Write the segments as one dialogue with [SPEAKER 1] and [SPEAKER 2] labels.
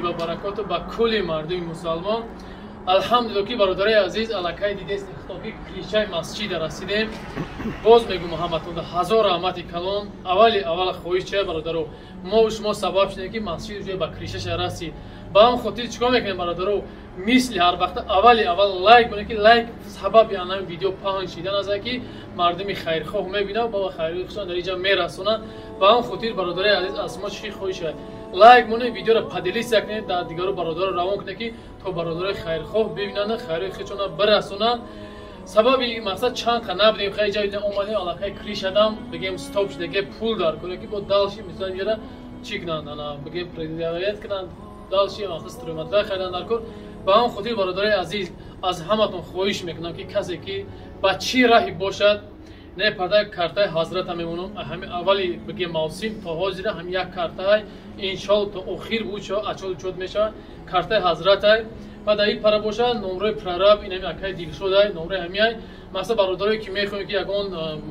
[SPEAKER 1] و برکات با کل مردم مسلمان. الحمدلله که برادرای عزیز علاقه دیدست خطابی کلیشه مسجد رسیدیم. باز میگم محمد هزار رحمت کلان. اول خواهش چه برادرو ما و شما سبب شدیم که مسجد جو با کلیشه رسید. با هم خاطر چیکار میکنیم برادرو مثل هر وقت اول لایک کنید که لایک سبب این ویدیو پخش شدن از که مردم خیرخواه میبینن با خیرخواهان در اینجا میرسونن. با هم خاطر برادرای عزیز از ما چی خواهش لایک مونه ویدیو را پدیلیس کنید در دیگر برادر روان کنید که تو برادر خیرخواه ببینن خیرخواهشون برسونن. سبب این مقصد چند تا نبودیم خیلی جای اومدیم علاقه کلیش دادم بگیم استاپ شده که پول دار کنه که با دالشی مثلا میره چی کنن انا بگیم پردیت کنن دالشی مقصد استرومات خیلی نرکن. با هم خاطر برادرای عزیز از همتون خواهش میکنم که کسی که با چی راهی باشد نه پرده کارتای حضرت میمونم همین اولی بگیم موسم تا حاضر هم یک کارتای ان شاء الله تا اخیر بود شو اچول چود میشه کارتای حضرت بعد این پر باشه نمره پرراب این هم اکای دیگه شده نمره همیای مثلا برادرایی که میخوایم که یگان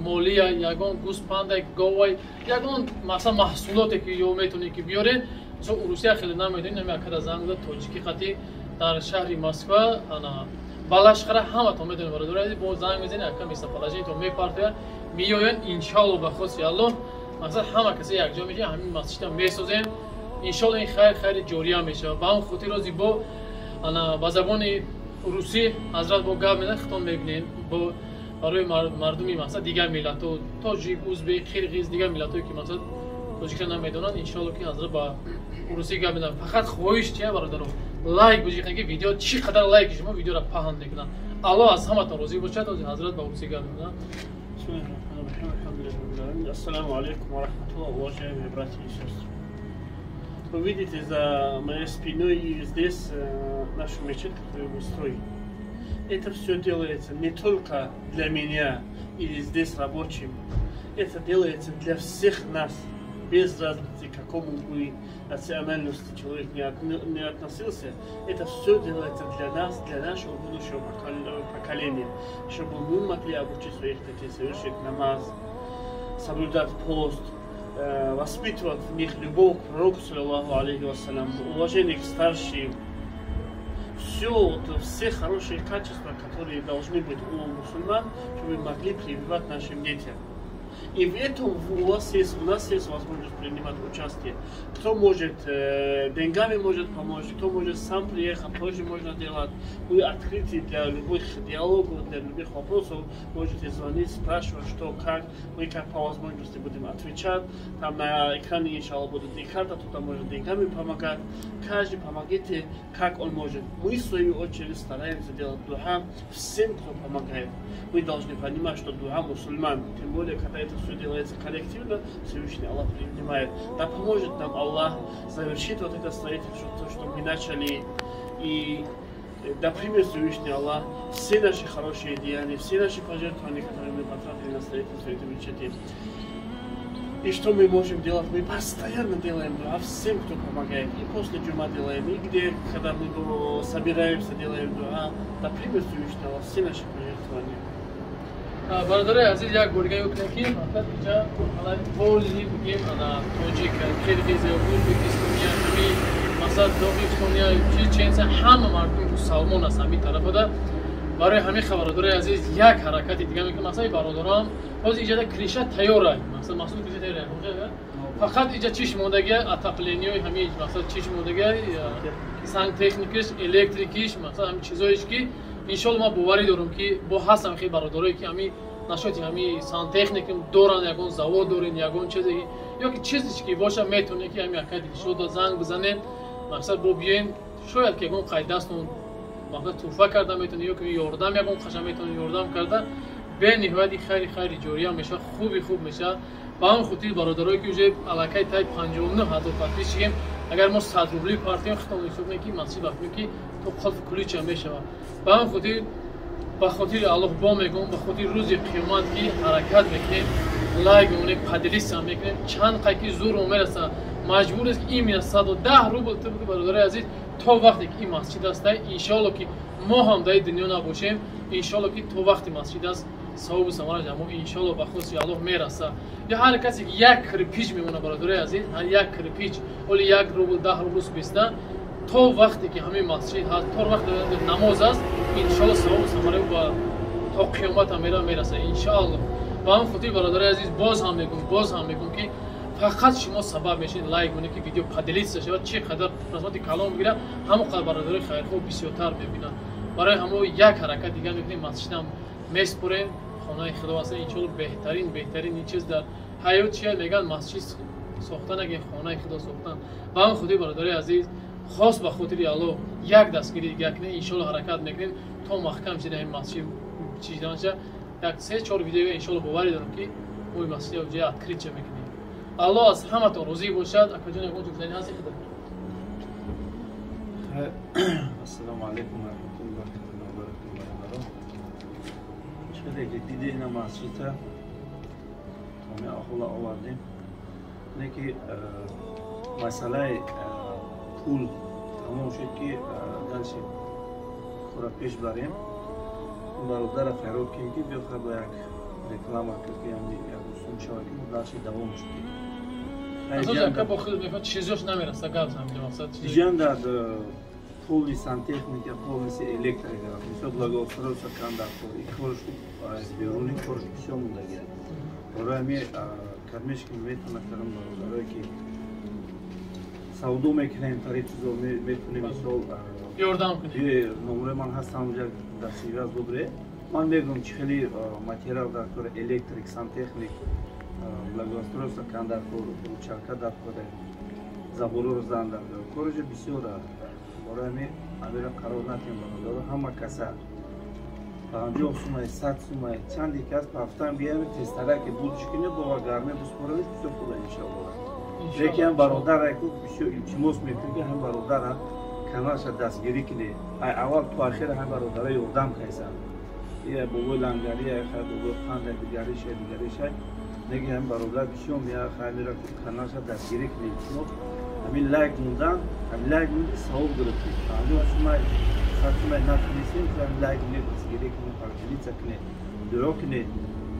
[SPEAKER 1] مولی یگان گوسپند گوای یگان مثلا محصولاتی که یو میتونی که بیارین چون روسیه خیلی نمیدونین نمی اکد زنگ داد توجیکی خطی در شهر مسکو انا بالاشخره همه تو میدونید برادرای با زنگ میزنه اکا میسا پلاجی تو میپارته میوین ان شاء الله بخوص الله مثلا همه کسی یک جا میشه همین مسجد میسازیم ان شاء الله این خیر جوری میشه با اون خاطر روزی با انا با زبان روسی حضرت با گپ میزنه خطون میبینین با برای مردمی مثلا دیگر ملت و تاجیک ازبک قرقیز دیگر ملتایی که مثلا توجیک نمیدونن ان شاء الله که حضرت با روسی گپ میزنه. فقط خواهش چیه برادران لایک بجید که ویدیو چقدر لایک شما ویدیو را پهن میکنن. الله از همتون راضی باشه. تا حضرت با روسی گپ میزنه.
[SPEAKER 2] بسم الله الرحمن الرحیم الحمدلله. السلام علیکم و رحمت الله. Уважаемые братья и сестры. Вы видите за моей спиной здесь нашу мечеть, которую мы строим. Это все делается не только для меня или здесь рабочим. Это делается для всех нас, без разницы, к какому бы национальности человек не относился. Это все делается для нас, для нашего будущего поколения, чтобы мы могли обучить своих детей совершить намаз, соблюдать пост, воспитывать в них любовь к пророку, саллаллаху алейхи вассалям, уважение к старшим. Все хорошие качества, которые должны быть у мусульман, чтобы мы могли прививать нашим детям. И в этом у нас есть возможность принимать участие. Кто может деньгами может помочь, кто может сам приехать, тоже можно делать. Мы открыты для любых диалогов, для любых вопросов. Можете звонить, спрашивать, что, как. Мы как по возможности будем отвечать. Там на экране, иншаллах, будет и карта, туда может деньгами помогать. Каждый помогите, как он может. Мы, в свою очередь, стараемся делать дуа всем, кто помогает. Мы должны понимать, что дуа мусульман, тем более, когда это все делается коллективно, Всевышний Аллах принимает. Да поможет нам Аллах завершить вот это строительство, то, что мы начали. И да примет Всевышний Аллах все наши хорошие деяния, все наши пожертвования, которые мы потратили на строительство этой мечети. И что мы можем делать? Мы постоянно делаем дуа всем, кто помогает. И после джума делаем, и где, когда мы собираемся, делаем дуа. Да примет Всевышний Аллах все наши пожертвования.
[SPEAKER 1] برادرای عزیز یک گرگه بکنیم که مثلا اینجا بولی بگیم توجیک قرقیز ازبکستانی همی مثلا داغستانی چچن همه مردم مسلمان است همین طرف ده. برای همین برادرای عزیز یک حرکت دیگه میکنم مثلا برادران باز اینجا کلیشه تیاره مثلا محصول کلیشه تیاره فقط اینجا چیش موندگی اتاقلینی و همین مثلا چیش موندگی سنگ تکنیکش الکتریکیش مثلا همین چیزایش که انشالله ما باوری دارم که با هستم خیلی برادرایی که همین نشاطی همین سانتکنیک دوران یگان زواد دورین یگان چیزی یا که چیزی که باشه میتونه که همین اکادی شد زنگ بزنین مثلا با بیاین شاید که یگان قیداستون مثلا توفا کرده میتونه یا که یاردم یگان خشم میتونه یاردم کرده به نهایت خیلی جوری میشه خوب میشه با اون خاطر برادرایی که вже علاقه تای 59000 پاتیش شیم اگر ما 100 روبلی پارتیم ختم میشه که مسجد وقتی که تو خلف کلیچ میشه با اون خاطر با خاطر الله با میگم با خاطر روز قیامت کی حرکت میکنیم لایک اون پادلیس هم میکنیم چند قکی زور میرسه مجبور است که این 110 روبل تو برادر عزیز تا وقتی که این مسجد است ان شاء الله که ما هم در دنیا نباشیم ان شاء الله که تو وقتی مسجد است ثواب و ثمره جمع ان شاء الله بخوص الله میرسه یا هر کسی یک کرپیچ میمونه برادر عزیز هر یک کرپیچ ولی 1 روبل 10 روبل بیسته то вақте ки ҳамин масҷид ҳаст, то вақте намоз аст, иншоалло савобу самара ба то қиёмат ҳам мераса иншоалло. Ба ҳамин хотир бародари азиз боз ҳам мегӯм ки фақат шумо сабаб мешавед лайк кунед ки видео поделиться шавад, чӣ қадар қисмати калом бигирад, ҳамон қадар бародари хайрхоҳ бисёртар мебинад. Барои ҳамо як ҳаракат дигар мекунем, масҷидам меспорем, хонаи худо аст. Иншоалло беҳтарин чиз дар ҳаёт чия меган масҷид сохтан, аги хонаи худо сохтан. Ба ҳамин хотир бародари азиз хос ба хотири Аллоҳ як дастгирӣ дигар кунем, иншоалло ҳаракат мекунем то маҳкам шуда ин масҷид чиданша. Як 3-4 видео иншоалло боварӣ дорам ки мо масҷид ҷои откритча мекунем. Аллоҳ аз ҳаматон розӣ бошад. Акаҷон ягон ҷуфтани ҳасти худо.
[SPEAKER 3] Ассалому алайкум ва раҳматуллоҳи ва баракатуҳу. Чиқадар ҷиддӣ ина масҷида ҳаме аҳола овардем. Не ки масъалаи пул тамом шуд ки далши хӯра пеш барем. Бародара хайрот кардем ки биёхай ба як реклама кард ки як рӯзсум шавад ки далши давом шудем.
[SPEAKER 1] Азоҷака бо худ мефад чизош намераста гап замҷа мақсад
[SPEAKER 3] ҷан дар полни сантехника, полниси электрика, мисол благоустроиться кандакор, и корш аз беруни корш бисёр мондагиад. Барои ҳами кармешки метавонад карам бародарое ки савдо мекунем, тари чизо метавонем мисол
[SPEAKER 1] ёрдам кунем.
[SPEAKER 3] Номраи ман ҳаст ҳамҷа дар сивиаз добре. Ман мегӯям чӣ хеле материал дар кори электрик, сантехник, благоустроиться кандакор, ручарка дар кори заборро зан дар коржа бисёр аст. Барои ҳамин амира қарор натем бародаро ҳама каса 50 сумай 100 сумай чанди кас ба ҳафтаам биям тестараки будиш кине бова гарме бисворавиш бисёр худа иншоалло. Леки ҳам бародара ку бисёр илтимос мекунем ки ҳам бародара каналша дастгирӣ кине. Ай аввал ту ахир ҳам бародара ёрдам кайсан. Я бобои лангари ай хай бобои қанда дигариша неги ҳам бародар бисёр мея хамира каналша дастгирӣ кине. Ҳамин лайк мундан, ҳамин лайк мундан савоб гирифтем. Ҳамин сумай сатумай натунистем, ҳамин лайк мундан дастгирӣ кине, парҷилица кине, дуо кине.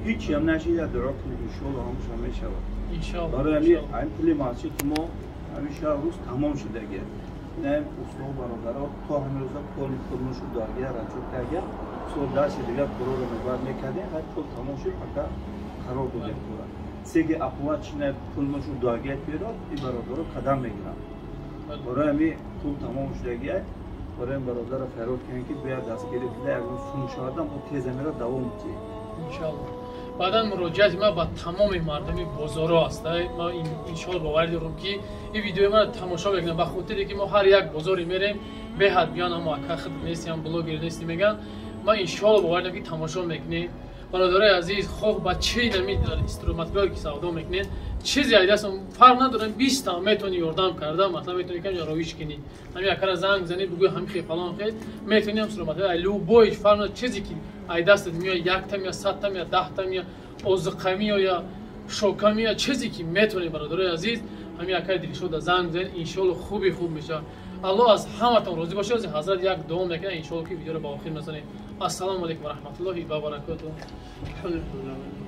[SPEAKER 3] Ҳеҷ ҳам нашида дуо кине, иншоалло ҳамуш ҳам мешавад.
[SPEAKER 1] Иншоалло.
[SPEAKER 3] Барои ҳамин пули масҷид ки мо ҳамин шаҳр рӯз тамом шудагиад. Инам устоо бародаро то ҳамин рӯза поли пулнушу доргия раҷӯ кардия, сол дашти дигар пулро мебар мекардем, ҳар пул тамом шуд, фақат қарор будем пура. Сеги оплаченная пулнушу доргия пирот и бародаро қадам мегирам. Барои ҳамин пул тамом шудагиад, барои бародара хайрот кунем ки биёяд дастгирӣ кида ягон сум шавадам бо тез амира давом диҳем.
[SPEAKER 1] Иншоалло. Баъдан муроҷиати ман ба тамоми мардуми бозоро аст. Ма иншоалло боварӣ дорам ки ин видеои ман тамошо мекунам ба хотире ки мо ҳар як бозоре мерем беҳад биён ҳамо акахид нестем, блогер нестем меган. Ман иншоалло боварӣ дорам ки тамошо мекунем. Бародари азиз хоҳ ба чӣ намидонад инструментҳое ки савдо мекунед, чизе айдаст фарқ надорад 20 та метавонӣ ёрдам карда, матлаб метавонӣ камҷа ровиш кунӣ. ҳамин якара занг занӣ бигӯй ҳамин хел фалон хел метавонӣ инструментҳои любой фарқ надорад чизе ки айдастад меояд 1 та меояд 100 та меояд 10 та меояд озиқа меояд шока меояд чизе ки метавонӣ бародари азиз ҳамин якаи дилшода занг занед иншоалло хуби хуб мешавад. Аллоҳ аз ҳаматон розӣ бошад. ҳазрат як дуо мекунад иншоалло ки видеоро ба охир насонем. Ассалому алайкум ва раҳматуллоҳи ва баракатуҳ.
[SPEAKER 2] الحمد لله.